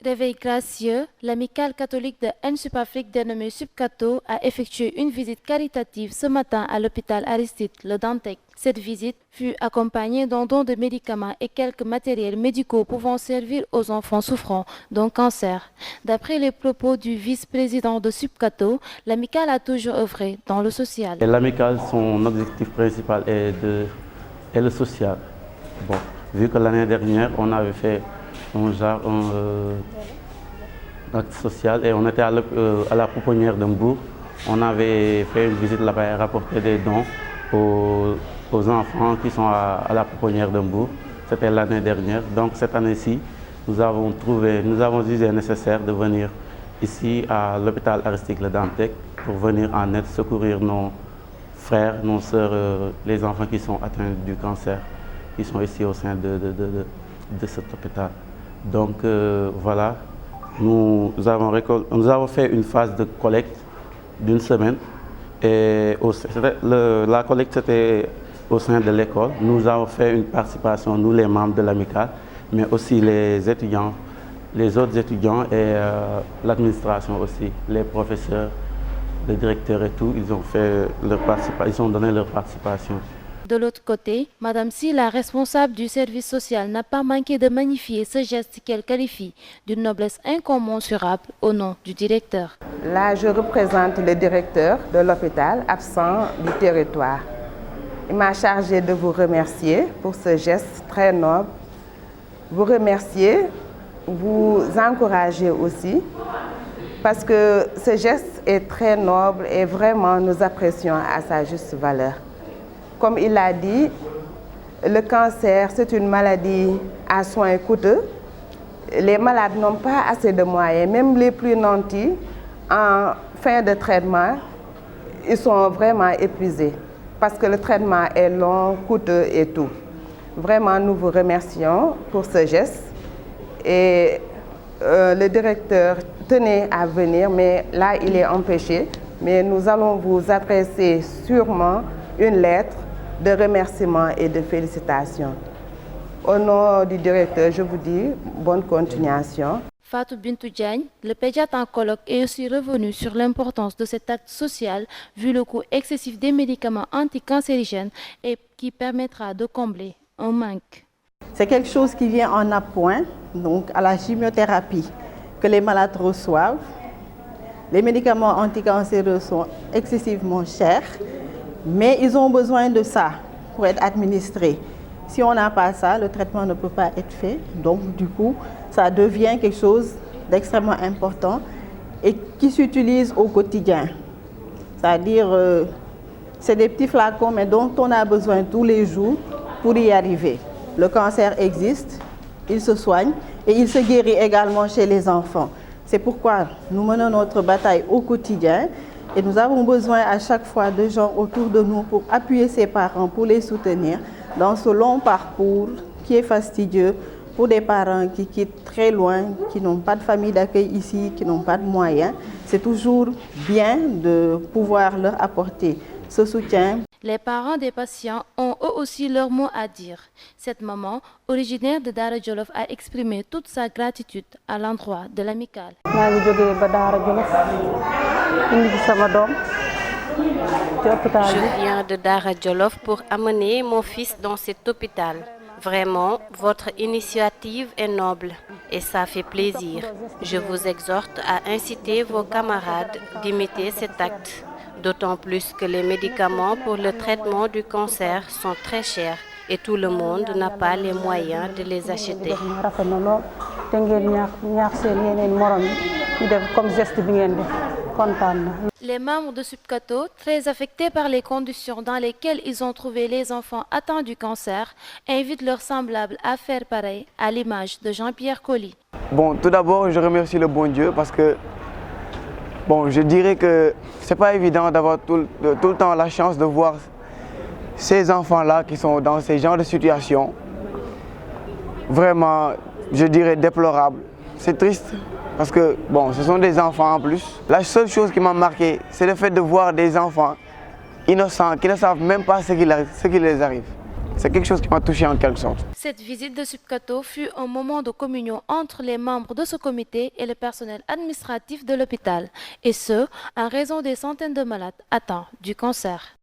Réveil gracieux, l'amicale catholique de N-Sub-Afrique dénommée Subcato a effectué une visite caritative ce matin à l'hôpital Aristide Le Dantec. Cette visite fut accompagnée d'un don de médicaments et quelques matériels médicaux pouvant servir aux enfants souffrant d'un cancer. D'après les propos du vice-président de Subcato, l'amicale a toujours œuvré dans le social. L'amicale, son objectif principal est le social. Bon, vu que l'année dernière, on avait fait un acte social et on était à la pouponnière de Mbour. On avait fait une visite là-bas et rapporté des dons aux enfants qui sont à la pouponnière de Mbour. C'était l'année dernière. Donc cette année-ci, nous avons jugé nécessaire de venir ici à l'hôpital Aristide Le Dantec pour venir en aide, secourir nos frères, nos sœurs, les enfants qui sont atteints du cancer, qui sont ici au sein de cet hôpital. Donc voilà, nous avons fait une phase de collecte d'une semaine et la collecte c'était au sein de l'école. Nous avons fait une participation, nous les membres de l'amicale, mais aussi les étudiants, les autres étudiants et l'administration aussi, les professeurs, les directeurs et tout, ils ont donné leur participation. De l'autre côté, Madame Si, la responsable du service social, n'a pas manqué de magnifier ce geste qu'elle qualifie d'une noblesse incommensurable au nom du directeur. Là, je représente le directeur de l'hôpital absent du territoire. Il m'a chargé de vous remercier pour ce geste très noble. Vous remercier, vous encourager aussi, parce que ce geste est très noble et vraiment nous apprécions à sa juste valeur. Comme il l'a dit, le cancer, c'est une maladie à soins coûteux. Les malades n'ont pas assez de moyens, même les plus nantis, en fin de traitement, ils sont vraiment épuisés parce que le traitement est long, coûteux et tout. Vraiment, nous vous remercions pour ce geste. Et le directeur tenait à venir, mais là, il est empêché. Mais nous allons vous adresser sûrement une lettre de remerciements et de félicitations. Au nom du directeur, je vous dis bonne continuation. Fatou Bintou Diagne, le pédiatre en colloque, est aussi revenu sur l'importance de cet acte social vu le coût excessif des médicaments anticancérigènes et qui permettra de combler un manque. C'est quelque chose qui vient en appoint donc à la chimiothérapie que les malades reçoivent. Les médicaments anticancéreux sont excessivement chers, mais ils ont besoin de ça pour être administrés. Si on n'a pas ça, le traitement ne peut pas être fait. Donc, du coup, ça devient quelque chose d'extrêmement important et qui s'utilise au quotidien. C'est-à-dire, c'est des petits flacons, mais dont on a besoin tous les jours pour y arriver. Le cancer existe, il se soigne et il se guérit également chez les enfants. C'est pourquoi nous menons notre bataille au quotidien. Et nous avons besoin à chaque fois de gens autour de nous pour appuyer ces parents, pour les soutenir dans ce long parcours qui est fastidieux pour des parents qui quittent très loin, qui n'ont pas de famille d'accueil ici, qui n'ont pas de moyens. C'est toujours bien de pouvoir leur apporter ce soutien. Les parents des patients ont eux aussi leur mot à dire. Cette maman, originaire de Dara Djolof, a exprimé toute sa gratitude à l'endroit de l'amicale. Je viens de Dara Djolof pour amener mon fils dans cet hôpital. Vraiment, votre initiative est noble et ça fait plaisir. Je vous exhorte à inciter vos camarades d'imiter cet acte. D'autant plus que les médicaments pour le traitement du cancer sont très chers et tout le monde n'a pas les moyens de les acheter. Les membres de Subcato, très affectés par les conditions dans lesquelles ils ont trouvé les enfants atteints du cancer, invitent leurs semblables à faire pareil, à l'image de Jean-Pierre Colli. Bon, tout d'abord, je remercie le bon Dieu parce que je dirais que ce n'est pas évident d'avoir tout le temps la chance de voir ces enfants-là qui sont dans ces genres de situations. Vraiment, je dirais déplorables. C'est triste parce que, ce sont des enfants en plus. La seule chose qui m'a marqué, c'est le fait de voir des enfants innocents qui ne savent même pas ce qui les arrive. c'est quelque chose qui m'a touché en quelque sorte. Cette visite de Subcato fut un moment de communion entre les membres de ce comité et le personnel administratif de l'hôpital, et ce, en raison des centaines de malades atteints du cancer.